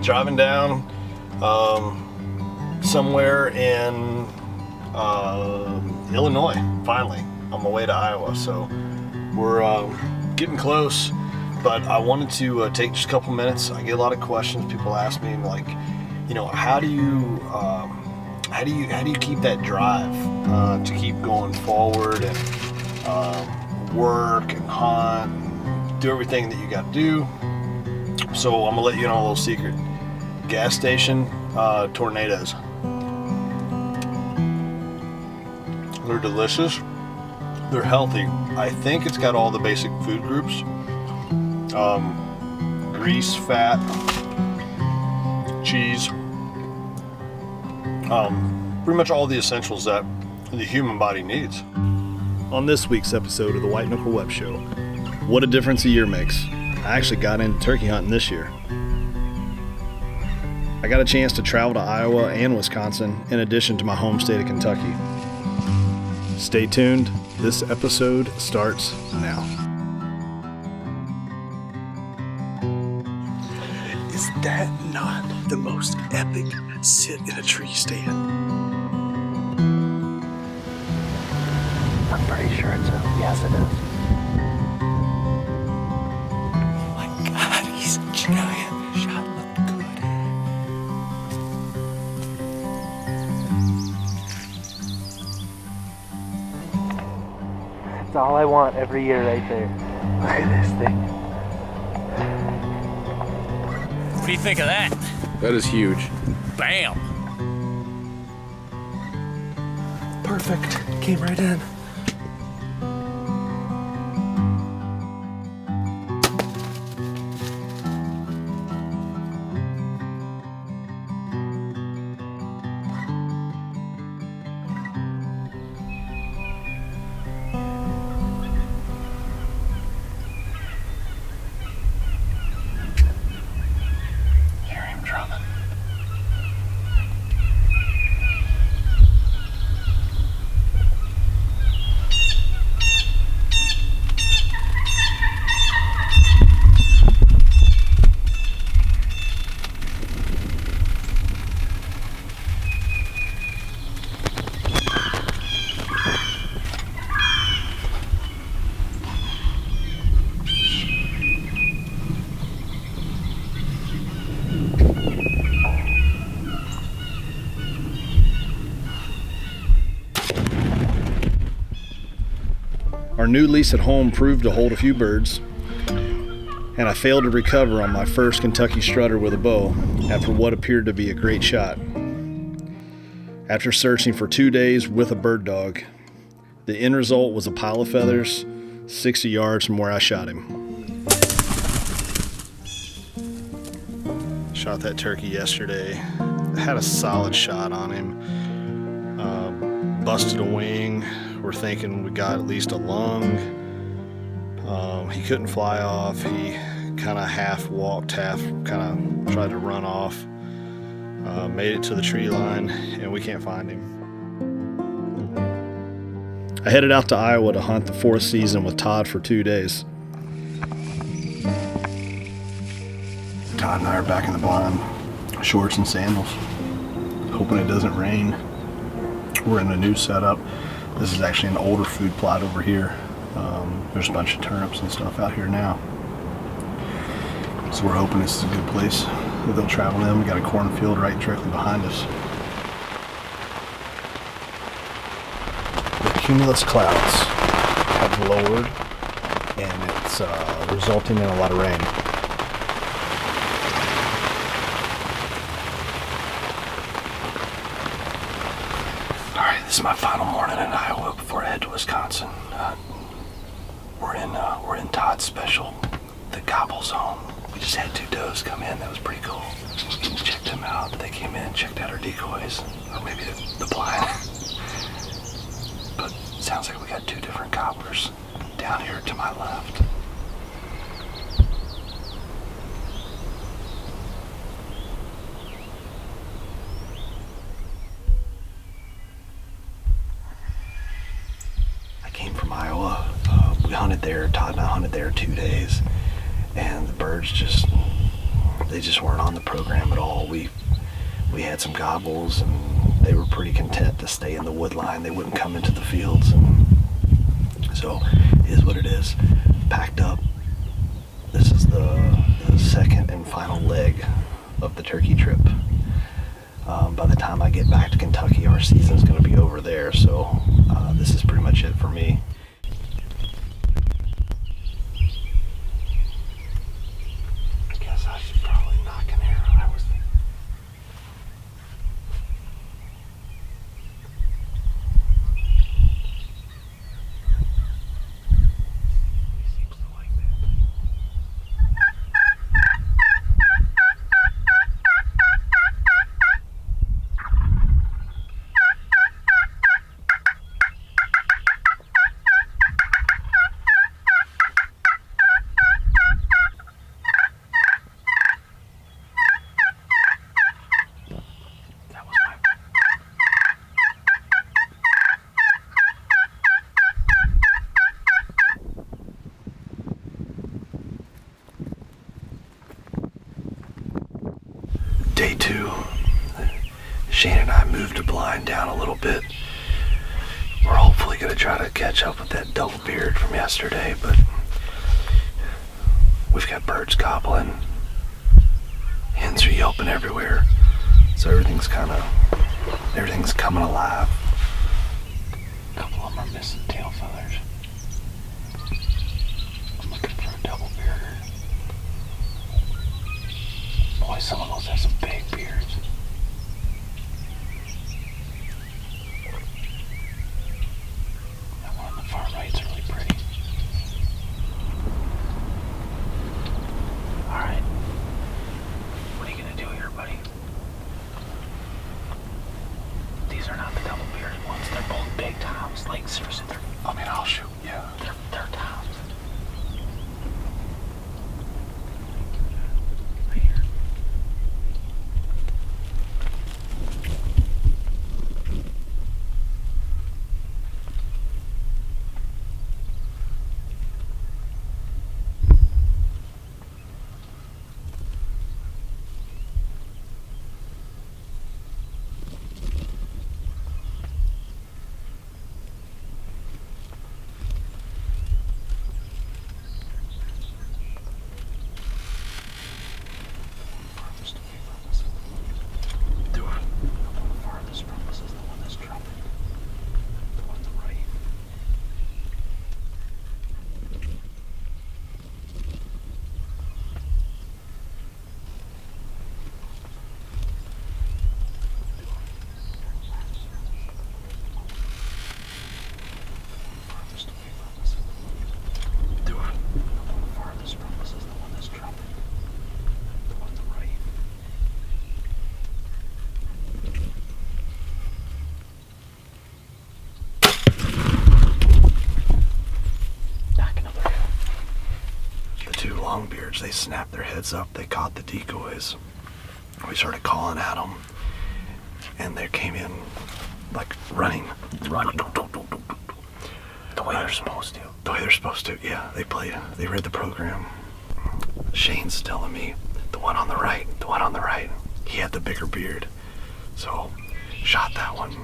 driving down somewhere in Illinois, finally, on my way to Iowa. So we're getting close, but I wanted to take just a couple minutes. I get a lot of questions. People ask me, like, you know, how do you keep that drive to keep going forward and work and hunt and do everything that you got to do? So I'm gonna let you know a little secret. Gas station tornadoes. They're delicious. They're healthy. I think it's got all the basic food groups. Grease, fat, cheese. Pretty much all the essentials that the human body needs. On this week's episode of the White Knuckle Web Show, what a difference a year makes. I actually got into turkey hunting this year. I got a chance to travel to Iowa and Wisconsin in addition to my home state of Kentucky. Stay tuned. This episode starts now. Is that not the most epic sit in a tree stand? I'm pretty sure it's a yes, it is. Oh my God, he's a giant. Shot looked good. That's all I want every year right there. Look at this thing. What do you think of that? That is huge. Bam! Perfect. Came right in. Hear him drumming. Our new lease at home proved to hold a few birds, and I failed to recover on my first Kentucky strutter with a bow after what appeared to be a great shot. After searching for 2 days with a bird dog, the end result was a pile of feathers 60 yards from where I shot him. Shot that turkey yesterday. Had a solid shot on him. Busted a wing. We're thinking we got at least a lung. He couldn't fly off. He kind of half walked, half kind of tried to run off. Made it to the tree line, and we can't find him. I headed out to Iowa to hunt the fourth season with Todd for 2 days. Todd and I are back in the blind, shorts and sandals, hoping it doesn't rain. We're in a new setup. This is actually an older food plot over here. There's a bunch of turnips and stuff out here now. So we're hoping this is a good place that they'll travel in. We got a cornfield right directly behind us. The cumulus clouds have lowered, and it's resulting in a lot of rain. Alright, this is my final morning in Iowa before I head to Wisconsin. We're in Todd's special, the gobble zone. We just had 2 does come in. That was pretty cool. Checked them out. They came in, checked out our decoys, or maybe the blind. But it sounds like we got 2 different gobblers down here to my left. I came from Iowa. We hunted there. Todd and I hunted there 2 days, and the birds just they just weren't on the program at all. We had some gobbles, and they were pretty content to stay in the wood line. They wouldn't come into the fields, and so it is what it is. Packed up. This is the second and final leg of the turkey trip. By the time I get back to Kentucky, our season's going to be over there, so this is pretty much it for me. I guess I should probably knock an arrow. I was thinking. Seems to like that. Day 2, Shane and I moved the blind down a little bit. We're hopefully going to try to catch up with that double beard from yesterday, but we've got birds gobbling, hens are yelping everywhere, so everything's coming alive. A couple of them are missing tail feathers. I'm looking for a double bearder. Boy, some of those have some big beards. That one on the far right's really pretty. Alright. What are you gonna do here, buddy? These are not the double bearded ones. They're both big toms. Like, seriously, I'll shoot. Yeah. They're toms. Right here. Longbeards, they snapped their heads up, they caught the decoys. We started calling at them, and they came in like running. The way they're supposed to. The way they're supposed to, yeah. They read the program. Shane's telling me, the one on the right, he had the bigger beard. So, shot that one.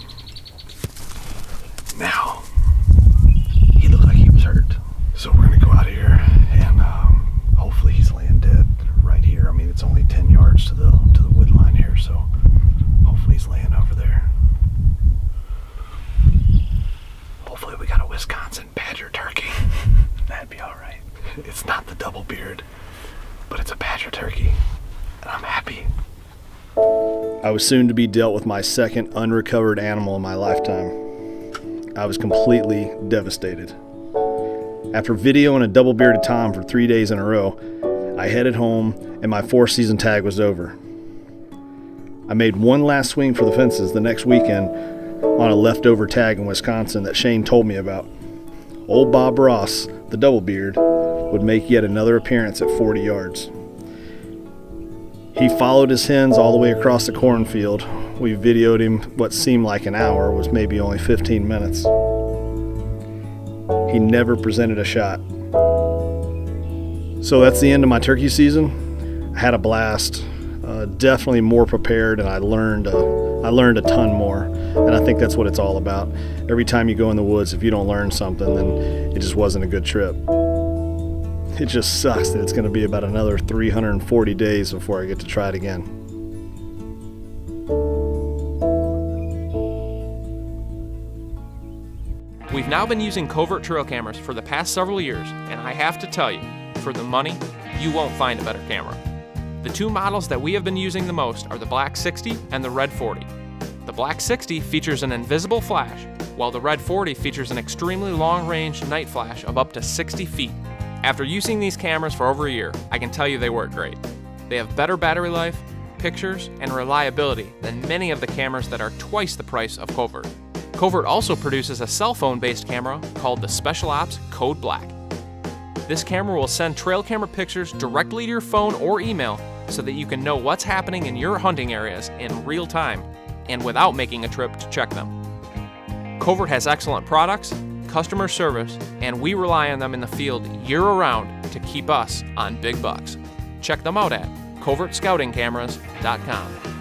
Now, he looked like he was hurt. So we're gonna go out here and hopefully he's laying dead right here. I mean, it's only 10 yards to the wood line here, so hopefully he's laying over there. Hopefully we got a Wisconsin badger turkey. That'd be all right. It's not the double beard, but it's a badger turkey, and I'm happy. I was soon to be dealt with my second unrecovered animal in my lifetime. I was completely devastated. After videoing a double-bearded tom for 3 days in a row, I headed home and my 4-season tag was over. I made one last swing for the fences the next weekend on a leftover tag in Wisconsin that Shane told me about. Old Bob Ross, the double-beard, would make yet another appearance at 40 yards. He followed his hens all the way across the cornfield. We videoed him what seemed like an hour, was maybe only 15 minutes. He never presented a shot. So that's the end of my turkey season. had a blast. Definitely more prepared, and I learned a ton more. And I think that's what it's all about. Every time you go in the woods, if you don't learn something, then it just wasn't a good trip. It just sucks that it's going to be about another 340 days before I get to try it again. We've now been using covert trail cameras for the past several years, and I have to tell you, for the money, you won't find a better camera. The two models that we have been using the most are the Black 60 and the Red 40. The Black 60 features an invisible flash, while the Red 40 features an extremely long-range night flash of up to 60 feet. After using these cameras for over a year, I can tell you they work great. They have better battery life, pictures, and reliability than many of the cameras that are twice the price of Covert. Covert also produces a cell phone-based camera called the Special Ops Code Black. This camera will send trail camera pictures directly to your phone or email so that you can know what's happening in your hunting areas in real time and without making a trip to check them. Covert has excellent products, customer service, and we rely on them in the field year-round to keep us on big bucks. Check them out at covertscoutingcameras.com.